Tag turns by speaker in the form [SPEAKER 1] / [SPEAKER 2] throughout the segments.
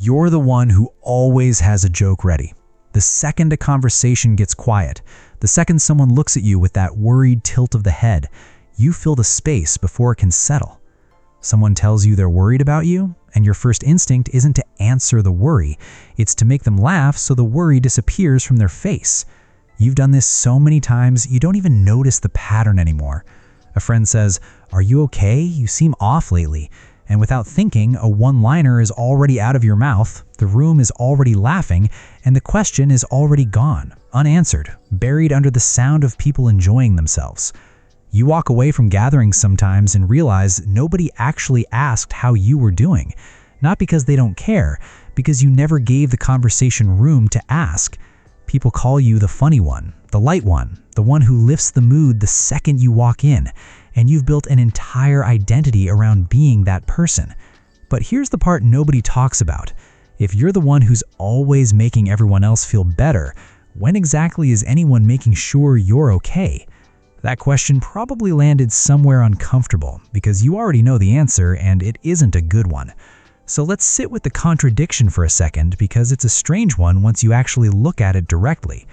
[SPEAKER 1] You're the one who always has a joke ready. The second a conversation gets quiet, the second someone looks at you with that worried tilt of the head, you fill the space before it can settle. Someone tells you they're worried about you, and your first instinct isn't to answer the worry, it's to make them laugh so the worry disappears from their face. You've done this so many times, you don't even notice the pattern anymore. A friend says, "Are you okay? You seem off lately." And without thinking, a one-liner is already out of your mouth, the room is already laughing, and the question is already gone, unanswered, buried under the sound of people enjoying themselves. You walk away from gatherings sometimes and realize nobody actually asked how you were doing. Not because they don't care, because you never gave the conversation room to ask. People call you the funny one, the light one, the one who lifts the mood the second you walk in, and you've built an entire identity around being that person. But here's the part nobody talks about. If you're the one who's always making everyone else feel better, when exactly is anyone making sure you're okay? That question probably landed somewhere uncomfortable because you already know the answer and it isn't a good one. So let's sit with the contradiction for a second because it's a strange one once you actually look at it directly.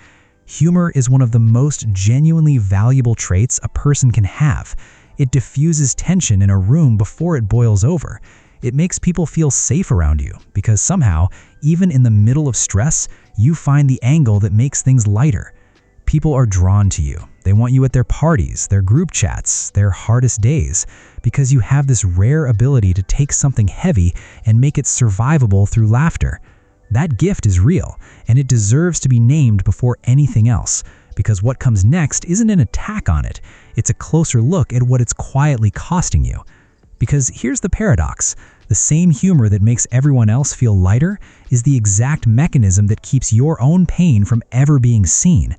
[SPEAKER 1] Humor is one of the most genuinely valuable traits a person can have. It diffuses tension in a room before it boils over. It makes people feel safe around you because somehow, even in the middle of stress, you find the angle that makes things lighter. People are drawn to you. They want you at their parties, their group chats, their hardest days, because you have this rare ability to take something heavy and make it survivable through laughter. That gift is real, and it deserves to be named before anything else, because what comes next isn't an attack on it, it's a closer look at what it's quietly costing you. Because here's the paradox, the same humor that makes everyone else feel lighter is the exact mechanism that keeps your own pain from ever being seen.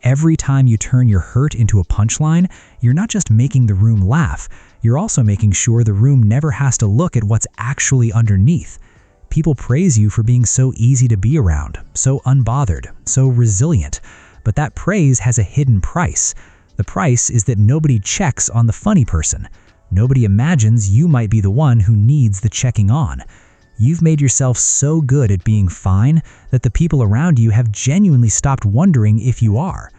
[SPEAKER 1] Every time you turn your hurt into a punchline, you're not just making the room laugh, you're also making sure the room never has to look at what's actually underneath. People praise you for being so easy to be around, so unbothered, so resilient. But that praise has a hidden price. The price is that nobody checks on the funny person. Nobody imagines you might be the one who needs the checking on. You've made yourself so good at being fine that the people around you have genuinely stopped wondering if you are.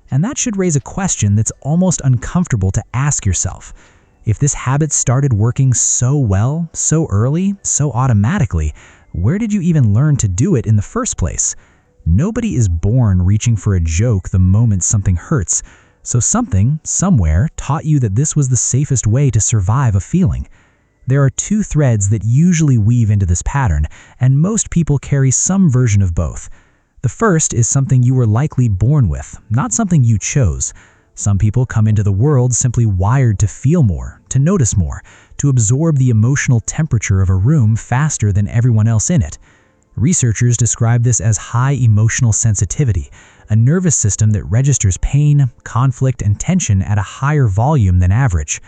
[SPEAKER 1] And that should raise a question that's almost uncomfortable to ask yourself. If this habit started working so well, so early, so automatically, where did you even learn to do it in the first place? Nobody is born reaching for a joke the moment something hurts, so something, somewhere, taught you that this was the safest way to survive a feeling. There are two threads that usually weave into this pattern, and most people carry some version of both. The first is something you were likely born with, not something you chose. Some people come into the world simply wired to feel more, to notice more, to absorb the emotional temperature of a room faster than everyone else in it. Researchers describe this as high emotional sensitivity, a nervous system that registers pain, conflict, and tension at a higher volume than average.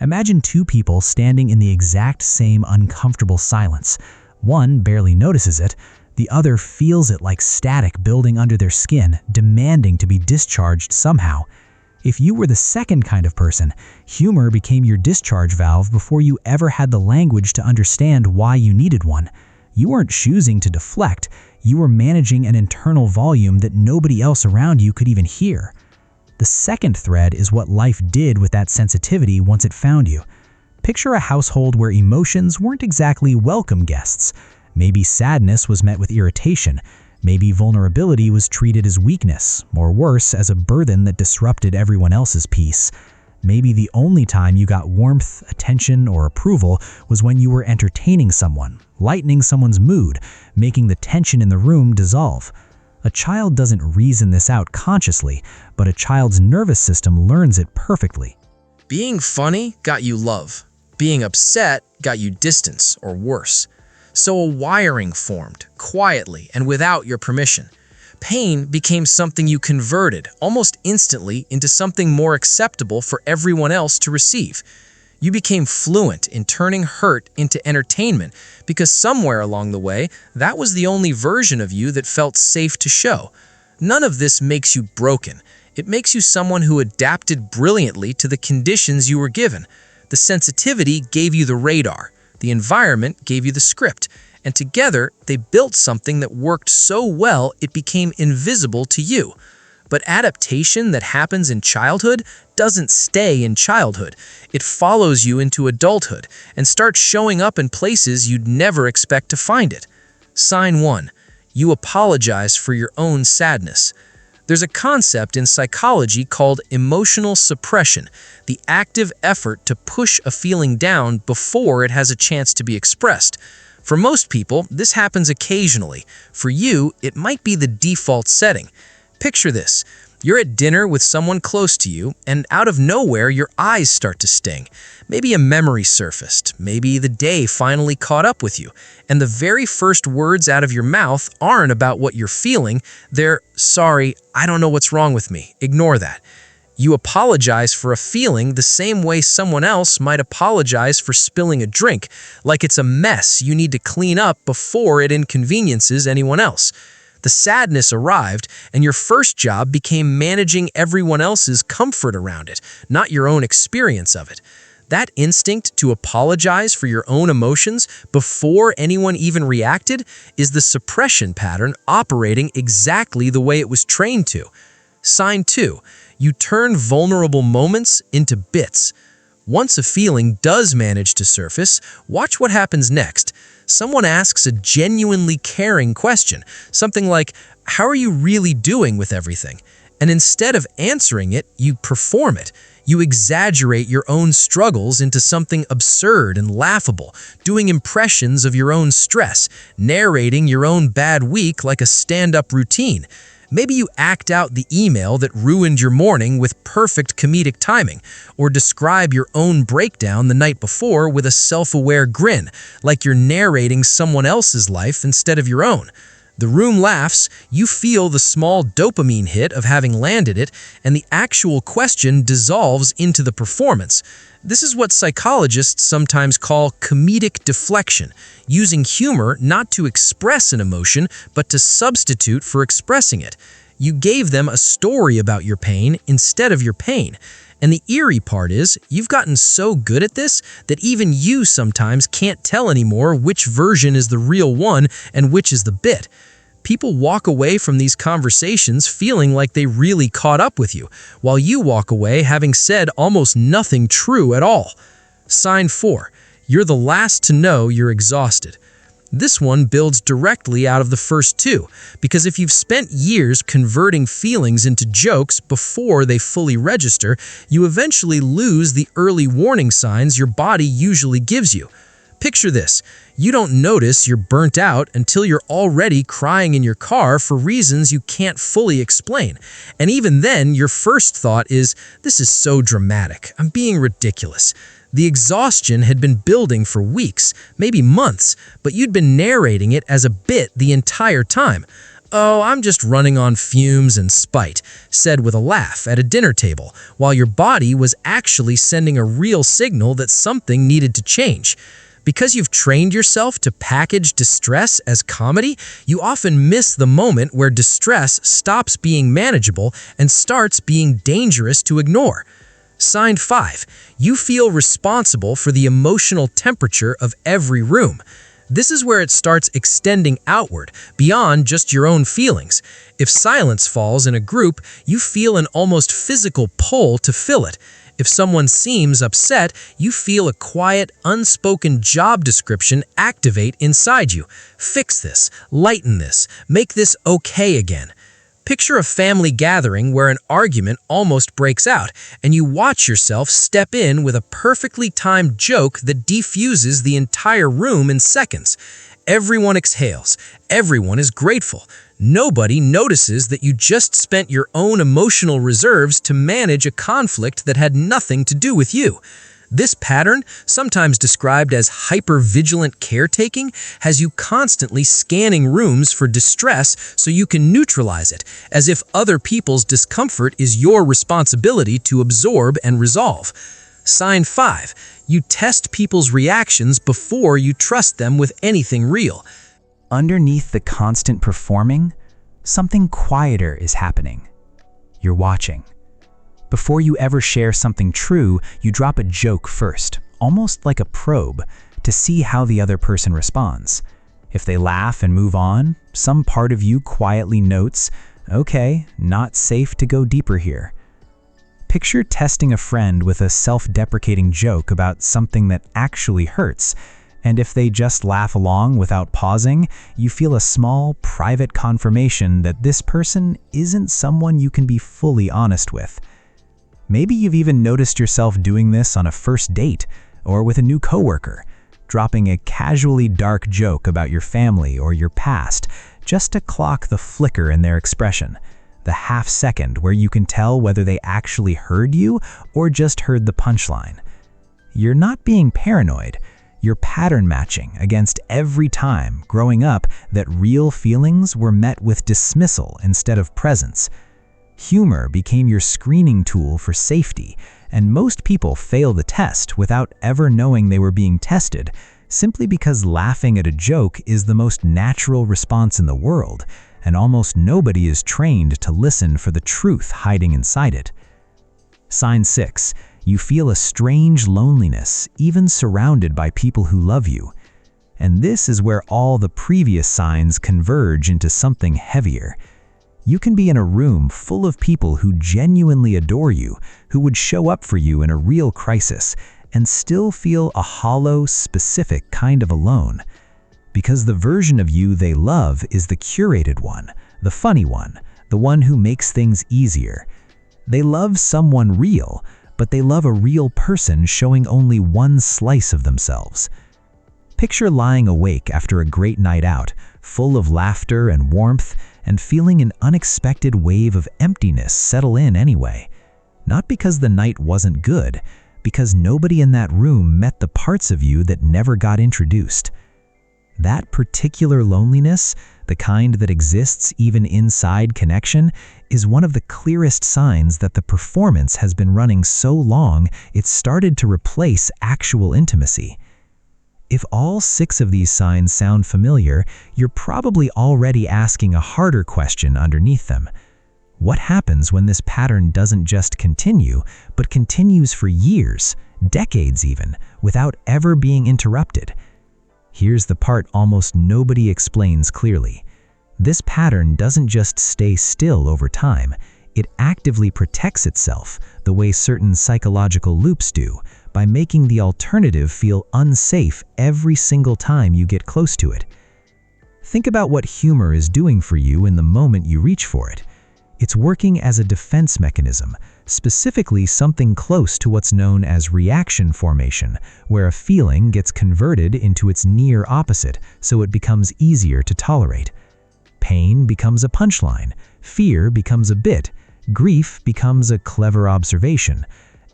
[SPEAKER 1] Imagine two people standing in the exact same uncomfortable silence. One barely notices it, the other feels it like static building under their skin, demanding to be discharged somehow. If you were the second kind of person, humor became your discharge valve before you ever had the language to understand why you needed one. You weren't choosing to deflect, you were managing an internal volume that nobody else around you could even hear. The second thread is what life did with that sensitivity once it found you. Picture a household where emotions weren't exactly welcome guests. Maybe sadness was met with irritation. Maybe vulnerability was treated as weakness, or worse, as a burden that disrupted everyone else's peace. Maybe the only time you got warmth, attention, or approval was when you were entertaining someone, lightening someone's mood, making the tension in the room dissolve. A child doesn't reason this out consciously, but a child's nervous system learns it perfectly.
[SPEAKER 2] Being funny got you love. Being upset got you distance, or worse. So a wiring formed, quietly and without your permission. Pain became something you converted, almost instantly, into something more acceptable for everyone else to receive. You became fluent in turning hurt into entertainment because somewhere along the way, that was the only version of you that felt safe to show. None of this makes you broken. It makes you someone who adapted brilliantly to the conditions you were given. The sensitivity gave you the radar. The environment gave you the script, and together they built something that worked so well it became invisible to you. But adaptation that happens in childhood doesn't stay in childhood. It follows you into adulthood and starts showing up in places you'd never expect to find it. Sign 1. You apologize for your own sadness. There's a concept in psychology called emotional suppression, the active effort to push a feeling down before it has a chance to be expressed. For most people, this happens occasionally. For you, it might be the default setting. Picture this. You're at dinner with someone close to you, and out of nowhere, your eyes start to sting. Maybe a memory surfaced. Maybe the day finally caught up with you. And the very first words out of your mouth aren't about what you're feeling. They're, "Sorry, I don't know what's wrong with me. Ignore that." You apologize for a feeling the same way someone else might apologize for spilling a drink, like it's a mess you need to clean up before it inconveniences anyone else. The sadness arrived, and your first job became managing everyone else's comfort around it, not your own experience of it. That instinct to apologize for your own emotions before anyone even reacted is the suppression pattern operating exactly the way it was trained to. Sign 2. You turn vulnerable moments into bits. Once a feeling does manage to surface, watch what happens next. Someone asks a genuinely caring question, something like, "How are you really doing with everything?" And instead of answering it, you perform it. You exaggerate your own struggles into something absurd and laughable, doing impressions of your own stress, narrating your own bad week like a stand-up routine. Maybe you act out the email that ruined your morning with perfect comedic timing, or describe your own breakdown the night before with a self-aware grin, like you're narrating someone else's life instead of your own. The room laughs, you feel the small dopamine hit of having landed it, and the actual question dissolves into the performance. This is what psychologists sometimes call comedic deflection, using humor not to express an emotion, but to substitute for expressing it. You gave them a story about your pain instead of your pain. And the eerie part is, you've gotten so good at this that even you sometimes can't tell anymore which version is the real one and which is the bit. People walk away from these conversations feeling like they really caught up with you, while you walk away having said almost nothing true at all. Sign 4. You're the last to know you're exhausted. This one builds directly out of the first two, because if you've spent years converting feelings into jokes before they fully register, you eventually lose the early warning signs your body usually gives you. Picture this. You don't notice you're burnt out until you're already crying in your car for reasons you can't fully explain. And even then, your first thought is, "This is so dramatic. I'm being ridiculous." The exhaustion had been building for weeks, maybe months, but you'd been narrating it as a bit the entire time. "Oh, I'm just running on fumes and spite," said with a laugh at a dinner table, while your body was actually sending a real signal that something needed to change. Because you've trained yourself to package distress as comedy, you often miss the moment where distress stops being manageable and starts being dangerous to ignore. Sign 5. You feel responsible for the emotional temperature of every room. This is where it starts extending outward, beyond just your own feelings. If silence falls in a group, you feel an almost physical pull to fill it. If someone seems upset, you feel a quiet, unspoken job description activate inside you. Fix this, lighten this, make this okay again. Picture a family gathering where an argument almost breaks out, and you watch yourself step in with a perfectly timed joke that defuses the entire room in seconds. Everyone exhales. Everyone is grateful. Nobody notices that you just spent your own emotional reserves to manage a conflict that had nothing to do with you. This pattern, sometimes described as hyper-vigilant caretaking, has you constantly scanning rooms for distress so you can neutralize it, as if other people's discomfort is your responsibility to absorb and resolve. Sign 5. You test people's reactions before you trust them with anything real.
[SPEAKER 1] Underneath the constant performing, something quieter is happening. You're watching. Before you ever share something true, you drop a joke first, almost like a probe, to see how the other person responds. If they laugh and move on, some part of you quietly notes, okay, not safe to go deeper here. Picture testing a friend with a self-deprecating joke about something that actually hurts, and if they just laugh along without pausing, you feel a small, private confirmation that this person isn't someone you can be fully honest with. Maybe you've even noticed yourself doing this on a first date or with a new coworker, dropping a casually dark joke about your family or your past just to clock the flicker in their expression, the half second where you can tell whether they actually heard you or just heard the punchline. You're not being paranoid. You're pattern matching against every time growing up that real feelings were met with dismissal instead of presence. Humor became your screening tool for safety, and most people fail the test without ever knowing they were being tested, simply because laughing at a joke is the most natural response in the world, and almost nobody is trained to listen for the truth hiding inside it. Sign 6. You feel a strange loneliness, even surrounded by people who love you. And this is where all the previous signs converge into something heavier. You can be in a room full of people who genuinely adore you, who would show up for you in a real crisis, and still feel a hollow, specific kind of alone. Because the version of you they love is the curated one, the funny one, the one who makes things easier. They love someone real, but they love a real person showing only one slice of themselves. Picture lying awake after a great night out, full of laughter and warmth, and feeling an unexpected wave of emptiness settle in anyway. Not because the night wasn't good, because nobody in that room met the parts of you that never got introduced. That particular loneliness, the kind that exists even inside connection, is one of the clearest signs that the performance has been running so long it's started to replace actual intimacy. If all 6 of these signs sound familiar, you're probably already asking a harder question underneath them. What happens when this pattern doesn't just continue, but continues for years, decades even, without ever being interrupted? Here's the part almost nobody explains clearly. This pattern doesn't just stay still over time, it actively protects itself the way certain psychological loops do, by making the alternative feel unsafe every single time you get close to it. Think about what humor is doing for you in the moment you reach for it. It's working as a defense mechanism, specifically something close to what's known as reaction formation, where a feeling gets converted into its near opposite so it becomes easier to tolerate. Pain becomes a punchline, fear becomes a bit, grief becomes a clever observation.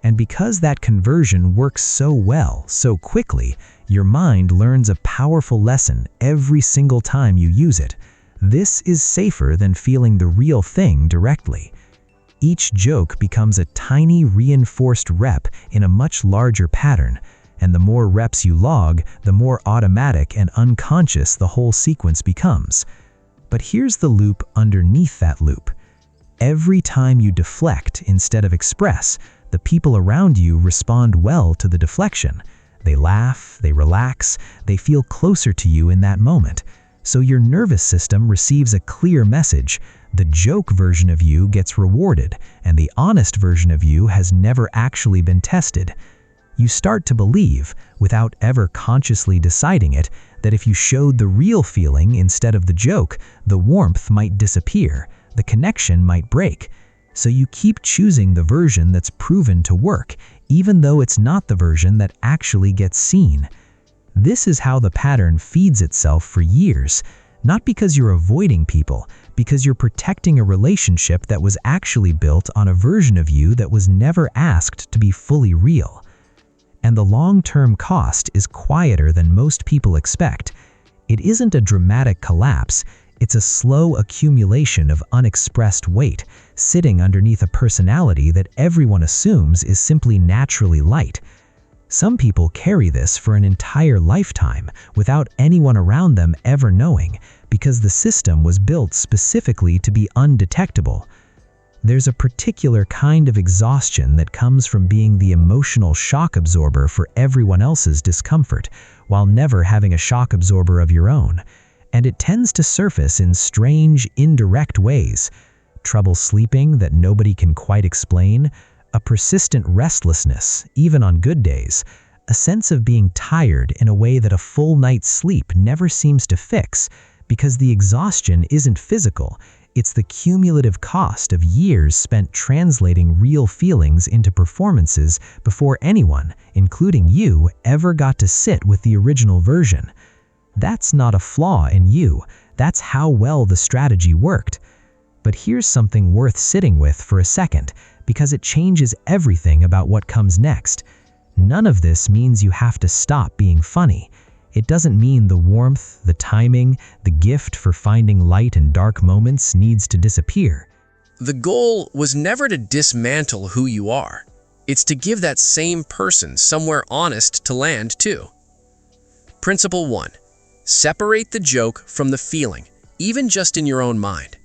[SPEAKER 1] And because that conversion works so well, so quickly, your mind learns a powerful lesson every single time you use it. This is safer than feeling the real thing directly. Each joke becomes a tiny reinforced rep in a much larger pattern, and the more reps you log, the more automatic and unconscious the whole sequence becomes. But here's the loop underneath that loop. Every time you deflect instead of express, the people around you respond well to the deflection. They laugh, they relax, they feel closer to you in that moment. So your nervous system receives a clear message. The joke version of you gets rewarded, and the honest version of you has never actually been tested. You start to believe, without ever consciously deciding it, that if you showed the real feeling instead of the joke, the warmth might disappear, the connection might break. So you keep choosing the version that's proven to work, even though it's not the version that actually gets seen. This is how the pattern feeds itself for years, not because you're avoiding people, because you're protecting a relationship that was actually built on a version of you that was never asked to be fully real. And the long-term cost is quieter than most people expect. It isn't a dramatic collapse, it's a slow accumulation of unexpressed weight, sitting underneath a personality that everyone assumes is simply naturally light. Some people carry this for an entire lifetime without anyone around them ever knowing, because the system was built specifically to be undetectable. There's a particular kind of exhaustion that comes from being the emotional shock absorber for everyone else's discomfort, while never having a shock absorber of your own. and it tends to surface in strange, indirect ways. Trouble sleeping that nobody can quite explain, a persistent restlessness, even on good days, a sense of being tired in a way that a full night's sleep never seems to fix, because the exhaustion isn't physical, it's the cumulative cost of years spent translating real feelings into performances before anyone, including you, ever got to sit with the original version. That's not a flaw in you, that's how well the strategy worked. But here's something worth sitting with for a second, because it changes everything about what comes next. None of this means you have to stop being funny. It doesn't mean the warmth, the timing, the gift for finding light in dark moments needs to disappear.
[SPEAKER 2] The goal was never to dismantle who you are. It's to give that same person somewhere honest to land too. Principle 1. Separate the joke from the feeling, even just in your own mind.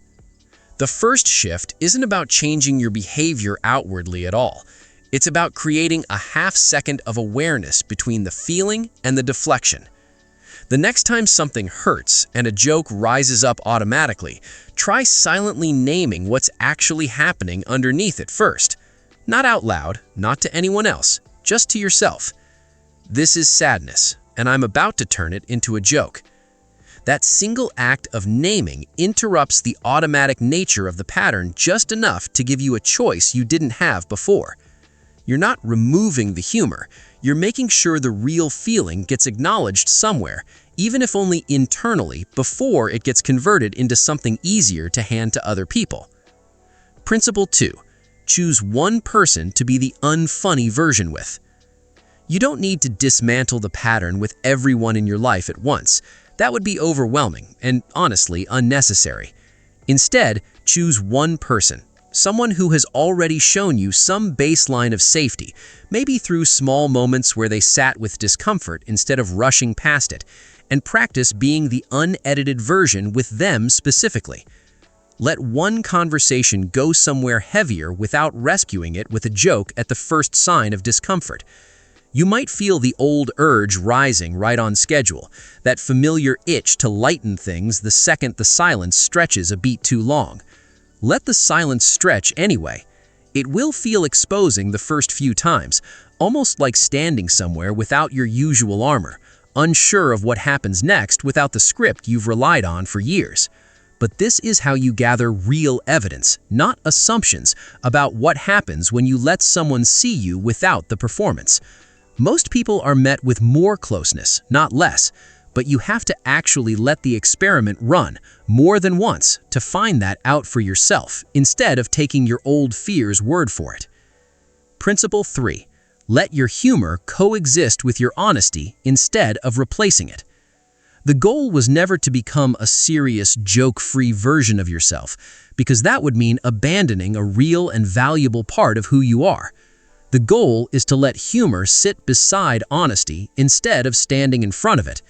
[SPEAKER 2] The first shift isn't about changing your behavior outwardly at all. It's about creating a half-second of awareness between the feeling and the deflection. The next time something hurts and a joke rises up automatically, try silently naming what's actually happening underneath it first. Not out loud, not to anyone else, just to yourself. This is sadness, and I'm about to turn it into a joke. That single act of naming interrupts the automatic nature of the pattern just enough to give you a choice you didn't have before. You're not removing the humor, you're making sure the real feeling gets acknowledged somewhere, even if only internally, before it gets converted into something easier to hand to other people. Principle 2. Choose one person to be the unfunny version with. You don't need to dismantle the pattern with everyone in your life at once. That would be overwhelming and, honestly, unnecessary. Instead, choose one person. Someone who has already shown you some baseline of safety, maybe through small moments where they sat with discomfort instead of rushing past it, and practice being the unedited version with them specifically. Let one conversation go somewhere heavier without rescuing it with a joke at the first sign of discomfort. You might feel the old urge rising right on schedule, that familiar itch to lighten things the second the silence stretches a beat too long. Let the silence stretch anyway. It will feel exposing the first few times, almost like standing somewhere without your usual armor, unsure of what happens next without the script you've relied on for years. But this is how you gather real evidence, not assumptions, about what happens when you let someone see you without the performance. Most people are met with more closeness, not less, but you have to actually let the experiment run more than once to find that out for yourself, instead of taking your old fear's word for it. Principle 3. Let your humor coexist with your honesty instead of replacing it. The goal was never to become a serious, joke-free version of yourself, because that would mean abandoning a real and valuable part of who you are. The goal is to let humor sit beside honesty instead of standing in front of it.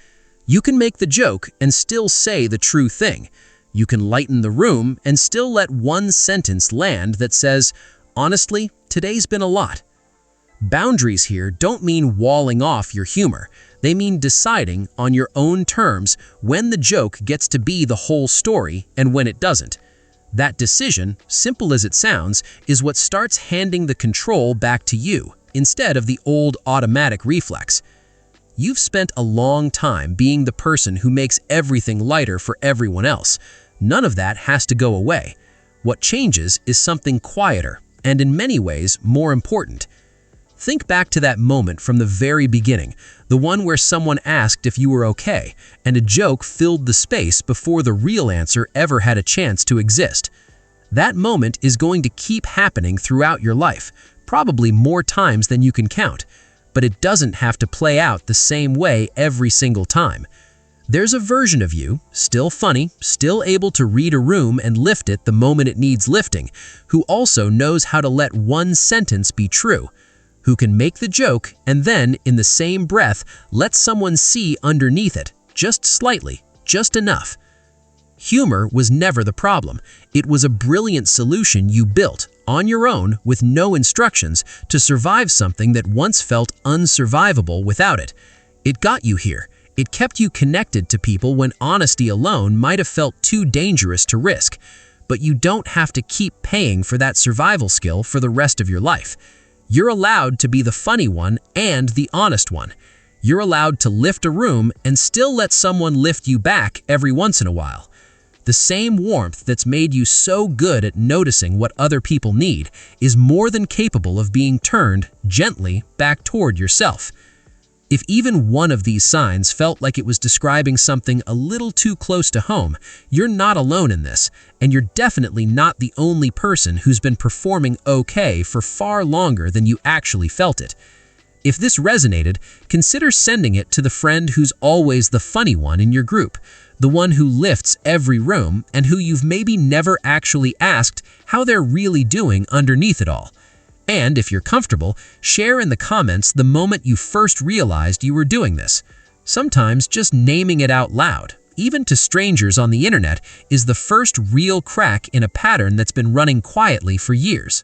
[SPEAKER 2] You can make the joke and still say the true thing. You can lighten the room and still let one sentence land that says, "Honestly, today's been a lot." Boundaries here don't mean walling off your humor. They mean deciding on your own terms when the joke gets to be the whole story and when it doesn't. That decision, simple as it sounds, is what starts handing the control back to you, instead of the old automatic reflex. You've spent a long time being the person who makes everything lighter for everyone else. None of that has to go away. What changes is something quieter, and in many ways more important. Think back to that moment from the very beginning, the one where someone asked if you were okay, and a joke filled the space before the real answer ever had a chance to exist. That moment is going to keep happening throughout your life, probably more times than you can count, but it doesn't have to play out the same way every single time. There's a version of you, still funny, still able to read a room and lift it the moment it needs lifting, who also knows how to let one sentence be true, who can make the joke and then, in the same breath, let someone see underneath it, just slightly, just enough. Humor was never the problem. It was a brilliant solution you built, on your own, with no instructions, to survive something that once felt unsurvivable without it. It got you here.
[SPEAKER 3] It kept you connected to people when honesty alone might have felt too dangerous to risk. But you don't have to keep paying for that survival skill for the rest of your life. You're allowed to be the funny one and the honest one. You're allowed to lift a room and still let someone lift you back every once in a while. The same warmth that's made you so good at noticing what other people need is more than capable of being turned gently back toward yourself. If even one of these signs felt like it was describing something a little too close to home, you're not alone in this, and you're definitely not the only person who's been performing okay for far longer than you actually felt it. If this resonated, consider sending it to the friend who's always the funny one in your group, the one who lifts every room and who you've maybe never actually asked how they're really doing underneath it all. And if you're comfortable, share in the comments the moment you first realized you were doing this. Sometimes just naming it out loud, even to strangers on the internet, is the first real crack in a pattern that's been running quietly for years.